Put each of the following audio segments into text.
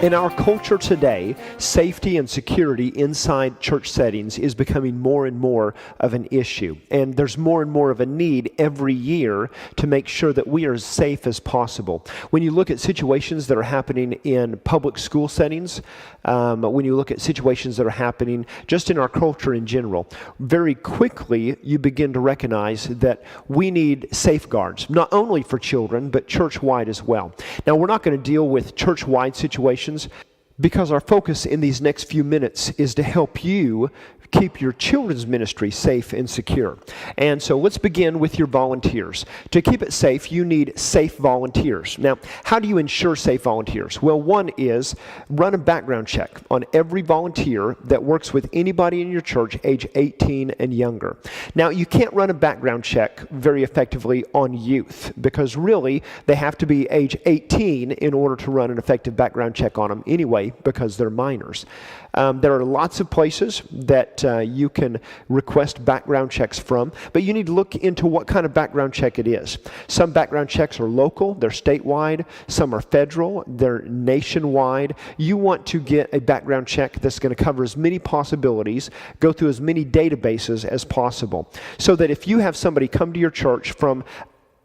In our culture today, safety and security inside church settings is becoming more and more of an issue. And there's more and more of a need every year to make sure that we are as safe as possible. When you look at situations that are happening in public school settings, when you look at situations that are happening just in our culture in general, very quickly you begin to recognize that we need safeguards, not only for children, but church-wide as well. Now, we're not going to deal with church-wide situations because our focus in these next few minutes is to help you keep your children's ministry safe and secure. And so let's begin with your volunteers. To keep it safe, you need safe volunteers. Now, how do you ensure safe volunteers? Well, one is run a background check on every volunteer that works with anybody in your church age 18 and younger. Now, you can't run a background check very effectively on youth because really they have to be age 18 in order to run an effective background check on them anyway because they're minors. There are lots of places that you can request background checks from, but you need to look into what kind of background check it is. Some background checks are local, they're statewide, some are federal, they're nationwide. You want to get a background check that's going to cover as many possibilities, go through as many databases as possible, so that if you have somebody come to your church from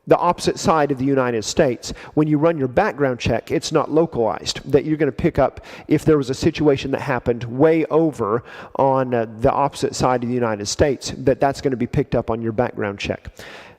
the opposite side of the United States, when you run your background check, it's not localized, that you're going to pick up if there was a situation that happened way over on the opposite side of the United States, that's going to be picked up on your background check.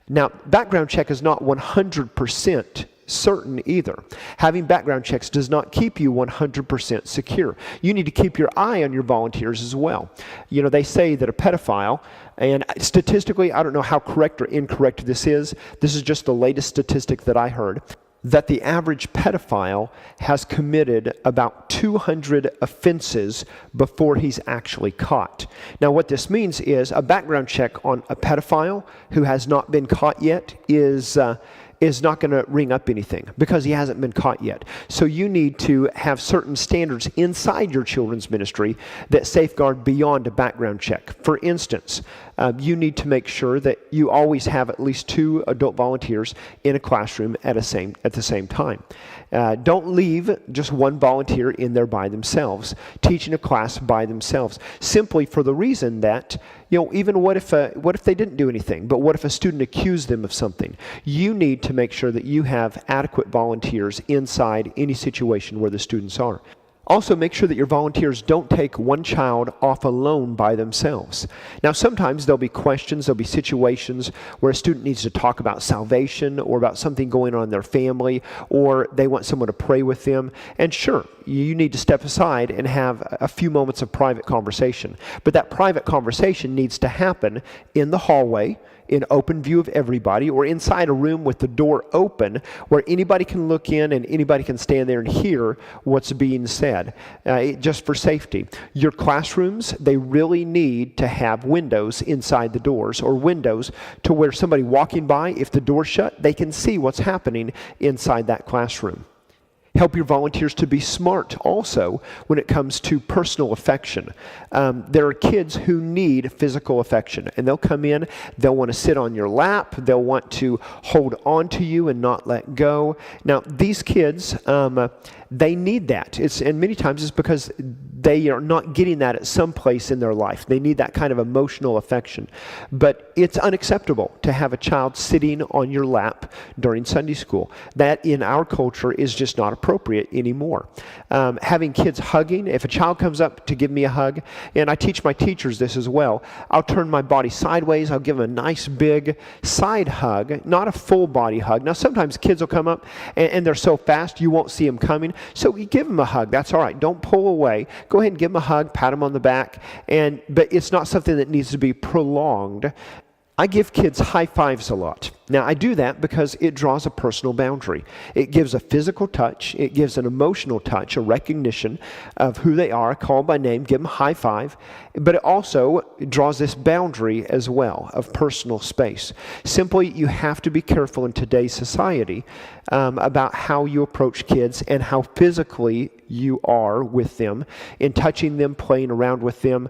Now, background check is not 100% certain either. Having background checks does not keep you 100% secure. You need to keep your eye on your volunteers as well. You know, they say that a pedophile, and statistically, I don't know how correct or incorrect this is just the latest statistic that I heard, that the average pedophile has committed about 200 offenses before he's actually caught. Now, what this means is a background check on a pedophile who has not been caught yet is not going to ring up anything because he hasn't been caught yet. So you need to have certain standards inside your children's ministry that safeguard beyond a background check. For instance, you need to make sure that you always have at least 2 adult volunteers in a classroom at the same time. Don't leave just one volunteer in there by themselves, teaching a class by themselves, simply for the reason that, even what if they didn't do anything, but what if a student accused them of something? You need to make sure that you have adequate volunteers inside any situation where the students are. Also, make sure that your volunteers don't take one child off alone by themselves. Now, sometimes there'll be questions, there'll be situations where a student needs to talk about salvation or about something going on in their family, or they want someone to pray with them. And sure, you need to step aside and have a few moments of private conversation. But that private conversation needs to happen in the hallway, in open view of everybody, or inside a room with the door open where anybody can look in and anybody can stand there and hear what's being said, just for safety. Your classrooms, they really need to have windows inside the doors, or windows to where somebody walking by, if the door's shut, they can see what's happening inside that classroom. Help your volunteers to be smart also when it comes to personal affection. There are kids who need physical affection, and they'll come in, they'll want to sit on your lap, they'll want to hold on to you and not let go. Now, these kids, they need that. And many times it's because they are not getting that at some place in their life. They need that kind of emotional affection. But it's unacceptable to have a child sitting on your lap during Sunday school. That in our culture is just not appropriate anymore. Having kids hugging, if a child comes up to give me a hug, and I teach my teachers this as well, I'll turn my body sideways, I'll give them a nice big side hug, not a full body hug. Now, sometimes kids will come up and they're so fast you won't see them coming. So you give them a hug. That's all right. Don't pull away. Go ahead and give them a hug, pat them on the back, but it's not something that needs to be prolonged. I give kids high fives a lot. Now, I do that because it draws a personal boundary. It gives a physical touch. It gives an emotional touch, a recognition of who they are, called by name, give them a high five. But it also draws this boundary as well of personal space. Simply, you have to be careful in today's society about how you approach kids and how physically you are with them, in touching them, playing around with them,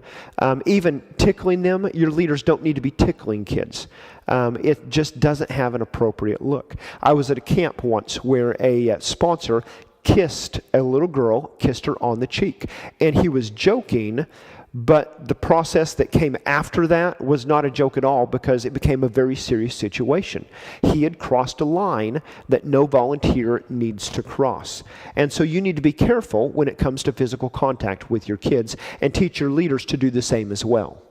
even tickling them. Your leaders don't need to be tickling kids. It just doesn't have an appropriate look. I was at a camp once where a sponsor kissed a little girl, kissed her on the cheek. And he was joking, but the process that came after that was not a joke at all, because it became a very serious situation. He had crossed a line that no volunteer needs to cross. And so you need to be careful when it comes to physical contact with your kids, and teach your leaders to do the same as well.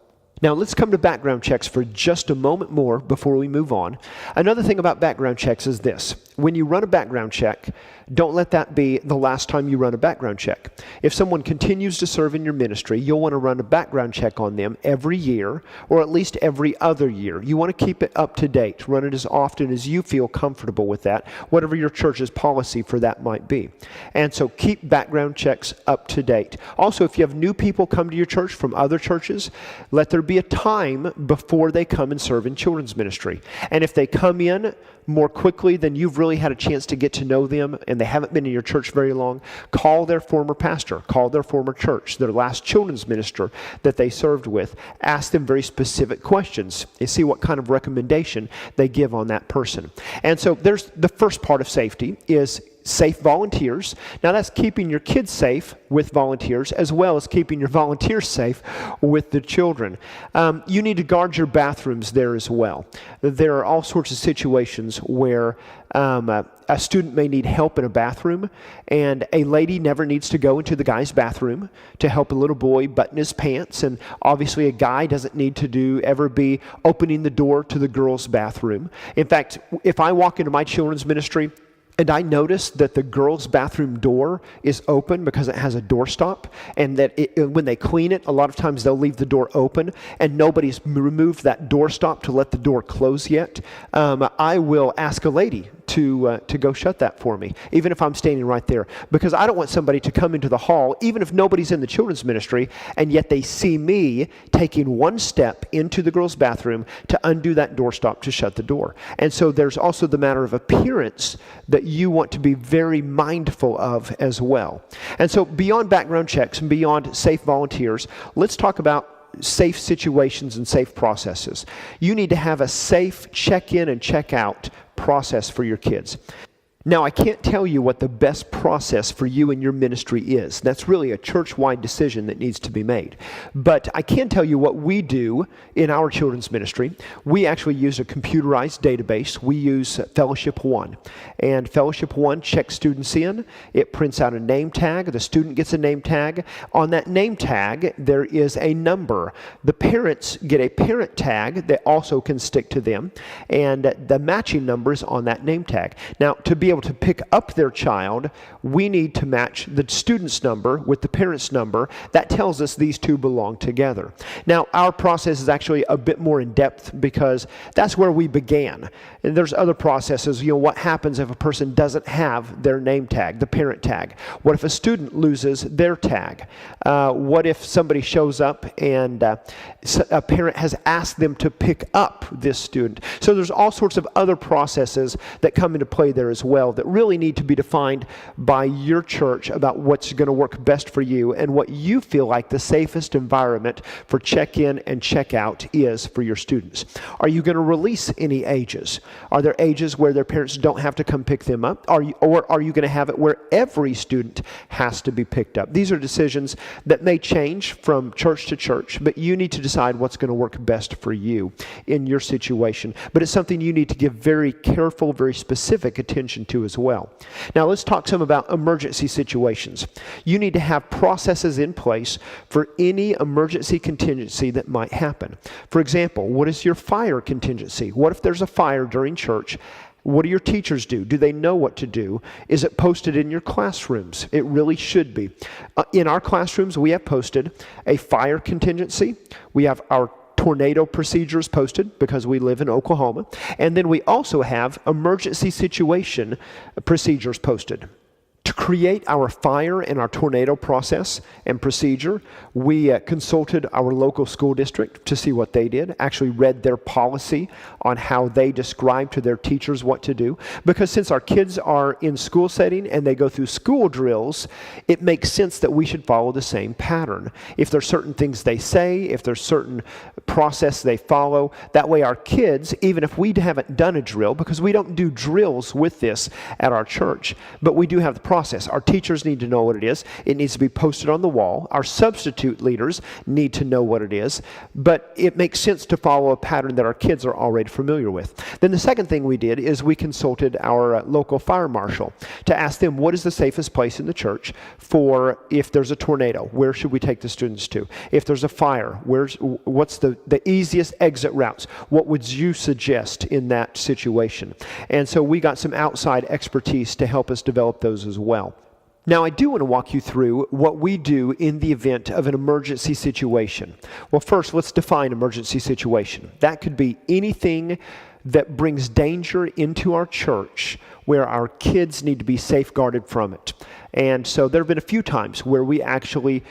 Now let's come to background checks for just a moment more before we move on. Another thing about background checks is this. When you run a background check, don't let that be the last time you run a background check. If someone continues to serve in your ministry, you'll want to run a background check on them every year, or at least every other year. You want to keep it up to date. Run it as often as you feel comfortable with that, whatever your church's policy for that might be. And so keep background checks up to date. Also, if you have new people come to your church from other churches, let there be a time before they come and serve in children's ministry. And if they come in more quickly than you've really had a chance to get to know them, and they haven't been in your church very long, call their former pastor, call their former church, their last children's minister that they served with. Ask them very specific questions and see what kind of recommendation they give on that person. And so there's the first part of safety is safe volunteers. Now that's keeping your kids safe with volunteers, as well as keeping your volunteers safe with the children. You need to guard your bathrooms there as well. There are all sorts of situations where a student may need help in a bathroom, and a lady never needs to go into the guy's bathroom to help a little boy button his pants, and obviously a guy doesn't need to ever be opening the door to the girl's bathroom. In fact, if I walk into my children's ministry and I notice that the girls' bathroom door is open because it has a doorstop, and that when they clean it, a lot of times they'll leave the door open, and nobody's removed that doorstop to let the door close yet, I will ask a lady to go shut that for me, even if I'm standing right there, because I don't want somebody to come into the hall, even if nobody's in the children's ministry, and yet they see me taking one step into the girls' bathroom to undo that doorstop to shut the door. And so there's also the matter of appearance that you want to be very mindful of as well. And so beyond background checks and beyond safe volunteers, let's talk about safe situations and safe processes. You need to have a safe check-in and check-out process for your kids. Now, I can't tell you what the best process for you and your ministry is. That's really a church-wide decision that needs to be made. But I can tell you what we do in our children's ministry. We actually use a computerized database. We use Fellowship One. And Fellowship One checks students in. It prints out a name tag. The student gets a name tag. On that name tag, there is a number. The parents get a parent tag that also can stick to them. And the matching number is on that name tag. Now, to be able to pick up their child, we need to match the student's number with the parent's number. That tells us these two belong together. Now, our process is actually a bit more in depth because that's where we began. And there's other processes. What happens if a person doesn't have their name tag, the parent tag? What if a student loses their tag? What if somebody shows up and a parent has asked them to pick up this student? So there's all sorts of other processes that come into play there as well that really need to be defined by your church about what's going to work best for you and what you feel like the safest environment for check-in and check-out is for your students. Are you going to release any ages? Are there ages where their parents don't have to come pick them up? Or are you going to have it where every student has to be picked up? These are decisions that may change from church to church, but you need to decide what's going to work best for you in your situation. But it's something you need to give very careful, very specific attention to as well. Now let's talk some about emergency situations. You need to have processes in place for any emergency contingency that might happen. For example, what is your fire contingency? What if there's a fire during church? What do your teachers do? Do they know what to do? Is it posted in your classrooms? It really should be. In our classrooms, we have posted a fire contingency. We have our tornado procedures posted because we live in Oklahoma. And then we also have emergency situation procedures posted. To create our fire and our tornado process and procedure, we consulted our local school district to see what they did, actually read their policy on how they describe to their teachers what to do. Because since our kids are in school setting and they go through school drills, it makes sense that we should follow the same pattern. If there's certain things they say, if there's certain process they follow, that way our kids, even if we haven't done a drill, because we don't do drills with this at our church, but we do have the process. Our teachers need to know what it is. It needs to be posted on the wall. Our substitute leaders need to know what it is. But it makes sense to follow a pattern that our kids are already familiar with. Then the second thing we did is we consulted our local fire marshal to ask them what is the safest place in the church for if there's a tornado, where should we take the students to? If there's a fire, what's the easiest exit routes? What would you suggest in that situation? And so we got some outside expertise to help us develop those as well. Now, I do want to walk you through what we do in the event of an emergency situation. Well, first, let's define emergency situation. That could be anything that brings danger into our church where our kids need to be safeguarded from it. And so there have been a few times where we actually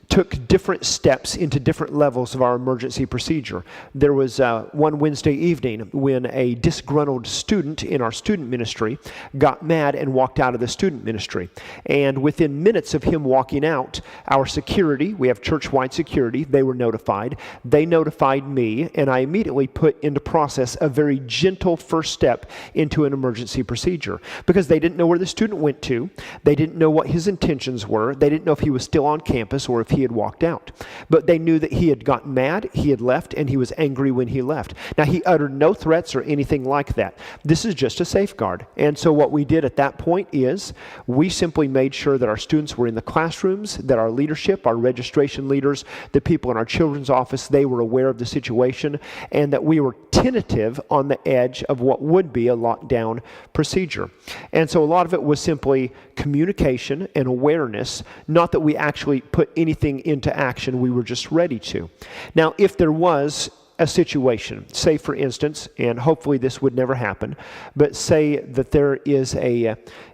took different steps into different levels of our emergency procedure. There was one Wednesday evening when a disgruntled student in our student ministry got mad and walked out of the student ministry. And within minutes of him walking out, our security, we have church-wide security, they were notified. They notified me, and I immediately put into process a very gentle first step into an emergency procedure because they didn't know where the student went to. They didn't know what his intentions were. They didn't know if he was still on campus or if he had walked out. But they knew that he had gotten mad, he had left, and he was angry when he left. Now, he uttered no threats or anything like that. This is just a safeguard. And so what we did at that point is we simply made sure that our students were in the classrooms, that our leadership, our registration leaders, the people in our children's office, they were aware of the situation, and that we were tentative on the edge of what would be a lockdown procedure. And so a lot of it was simply communication and awareness, not that we actually put anything into action, we were just ready to. Now, if there was a situation, say for instance, and hopefully this would never happen, but say that there is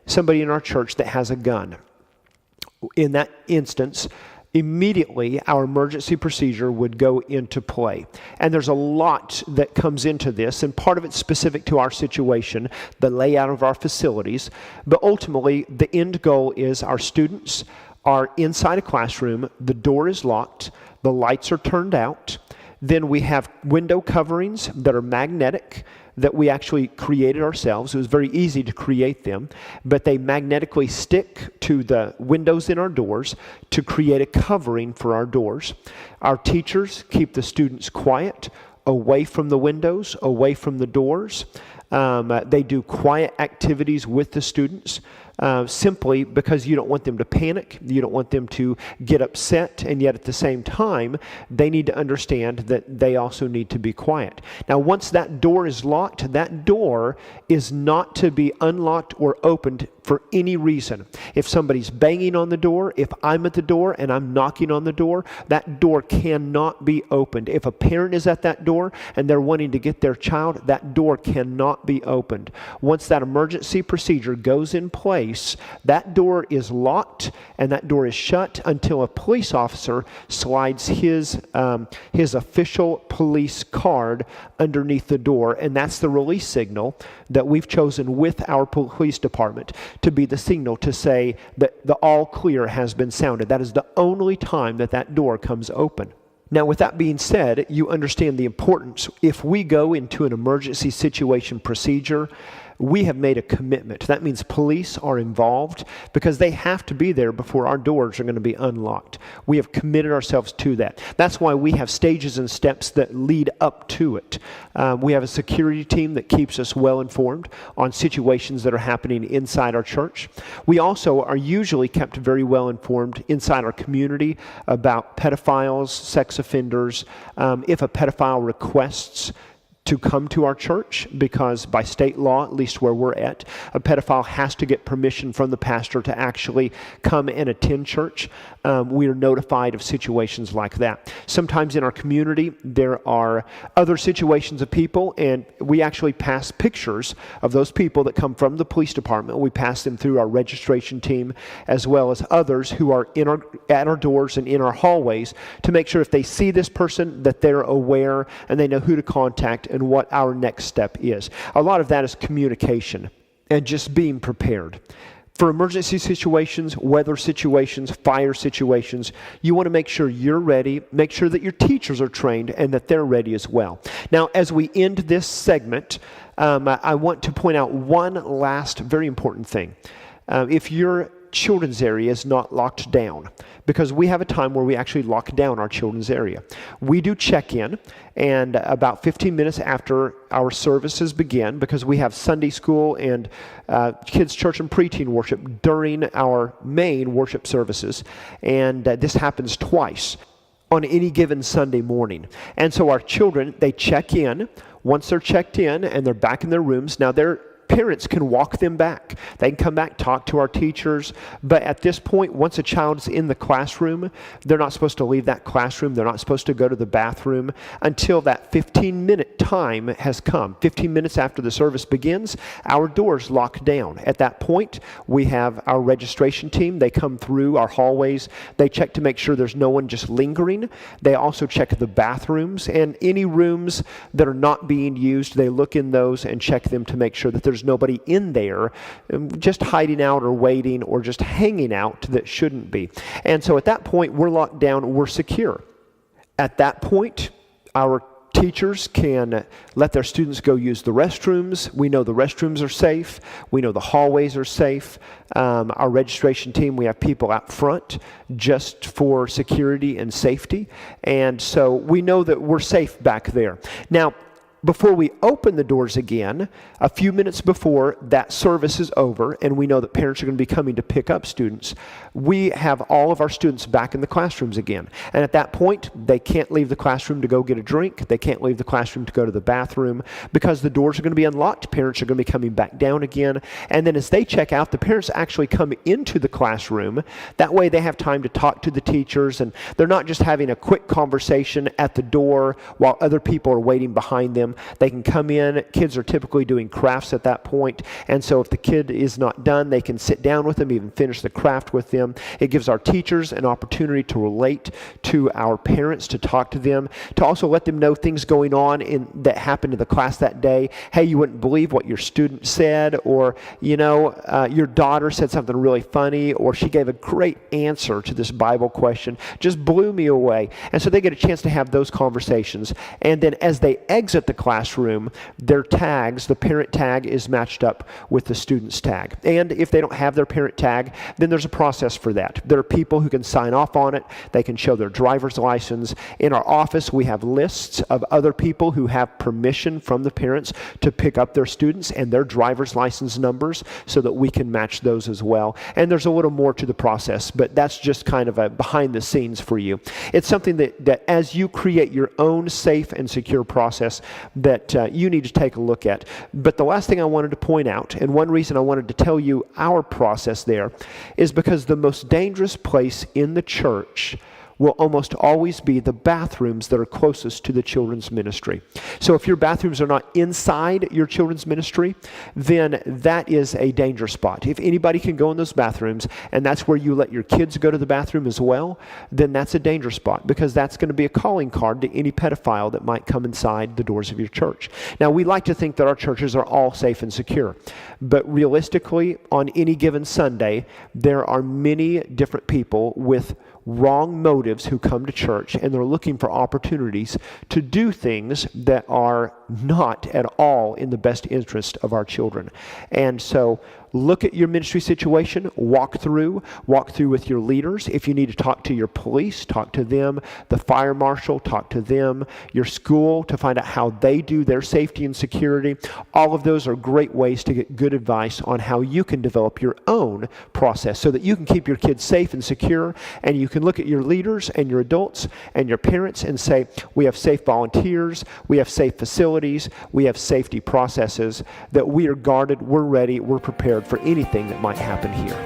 somebody in our church that has a gun. In that instance, immediately our emergency procedure would go into play. And there's a lot that comes into this, and part of it's specific to our situation, the layout of our facilities, but ultimately the end goal is our students are inside a classroom, the door is locked, the lights are turned out, then we have window coverings that are magnetic, that we actually created ourselves. It was very easy to create them, but they magnetically stick to the windows in our doors to create a covering for our doors. Our teachers keep the students quiet, away from the windows, away from the doors. They do quiet activities with the students. Simply because you don't want them to panic, you don't want them to get upset, and yet at the same time, they need to understand that they also need to be quiet. Now, once that door is locked, that door is not to be unlocked or opened for any reason. If somebody's banging on the door, if I'm at the door and I'm knocking on the door, that door cannot be opened. If a parent is at that door and they're wanting to get their child, that door cannot be opened. Once that emergency procedure goes in place, that door is locked and that door is shut until a police officer slides his official police card underneath the door, and that's the release signal that we've chosen with our police department to be the signal to say that the all clear has been sounded. That is the only time that that door comes open. Now, with that being said, you understand the importance. If we go into an emergency situation procedure, we have made a commitment. That means police are involved because they have to be there before our doors are going to be unlocked. We have committed ourselves to that. That's why we have stages and steps that lead up to it. We have a security team that keeps us well informed on situations that are happening inside our church. We also are usually kept very well informed inside our community about pedophiles, sex offenders. If a pedophile requests to come to our church, because by state law, at least where we're at, a pedophile has to get permission from the pastor to actually come and attend church. We are notified of situations like that. Sometimes in our community, there are other situations of people, and we actually pass pictures of those people that come from the police department. We pass them through our registration team, as well as others who are at our doors and in our hallways, to make sure if they see this person that they're aware and they know who to contact and what our next step is. A lot of that is communication and just being prepared. For emergency situations, weather situations, fire situations, you want to make sure you're ready, make sure that your teachers are trained and that they're ready as well. Now, as we end this segment, I want to point out one last very important thing. if your children's area is not locked down, because we have a time where we actually lock down our children's area. We do check-in, and about 15 minutes after our services begin, because we have Sunday school and kids' church and preteen worship during our main worship services, and this happens twice on any given Sunday morning. And so our children, they check in. Once they're checked in and they're back in their rooms, now their parents can walk them back. They can come back, talk to our teachers. But at this point, once a child's in the classroom, they're not supposed to leave that classroom. They're not supposed to go to the bathroom until that 15-minute time has come. 15 minutes after the service begins, our doors lock down. At that point, we have our registration team. They come through our hallways. They check to make sure there's no one just lingering. They also check the bathrooms and any rooms that are not being used. They look in those and check them to make sure that there's nobody in there just hiding out or waiting or just hanging out that shouldn't be. And so at that point, we're locked down, we're secure. At that point, our teachers can let their students go use the restrooms. We know the restrooms are safe. We know the hallways are safe. Our registration team, we have people out front just for security and safety. And so we know that we're safe back there. Now, before we open the doors again, a few minutes before that service is over, and we know that parents are going to be coming to pick up students, we have all of our students back in the classrooms again. And at that point, they can't leave the classroom to go get a drink. They can't leave the classroom to go to the bathroom because the doors are going to be unlocked. Parents are going to be coming back down again. And then as they check out, the parents actually come into the classroom. That way they have time to talk to the teachers, and they're not just having a quick conversation at the door while other people are waiting behind them. They can come in. Kids are typically doing crafts at that point, and so if the kid is not done, they can sit down with them, even finish the craft with them. It gives our teachers an opportunity to relate to our parents, to talk to them, to also let them know things going on that happened in the class that day. Hey, you wouldn't believe what your student said, or your daughter said something really funny, or she gave a great answer to this Bible question, just blew me away. And so they get a chance to have those conversations, and then as they exit the classroom, their tags, the parent tag is matched up with the student's tag. And if they don't have their parent tag, then there's a process for that. There are people who can sign off on it. They can show their driver's license. In our office, we have lists of other people who have permission from the parents to pick up their students and their driver's license numbers so that we can match those as well. And there's a little more to the process, but that's just kind of a behind the scenes for you. It's something that as you create your own safe and secure process, that you need to take a look at. But the last thing I wanted to point out, and one reason I wanted to tell you our process there, is because the most dangerous place in the church will almost always be the bathrooms that are closest to the children's ministry. So if your bathrooms are not inside your children's ministry, then that is a danger spot. If anybody can go in those bathrooms, and that's where you let your kids go to the bathroom as well, then that's a danger spot, because that's going to be a calling card to any pedophile that might come inside the doors of your church. Now, we like to think that our churches are all safe and secure, but realistically, on any given Sunday, there are many different people with wrong motives who come to church, and they're looking for opportunities to do things that are not at all in the best interest of our children. And so look at your ministry situation, walk through with your leaders. If you need to talk to your police, talk to them, the fire marshal, talk to them, your school, to find out how they do their safety and security. All of those are great ways to get good advice on how you can develop your own process so that you can keep your kids safe and secure, and you can look at your leaders and your adults and your parents and say, we have safe volunteers, we have safe facilities, we have safety processes, that we are guarded, we're ready, we're prepared for anything that might happen here.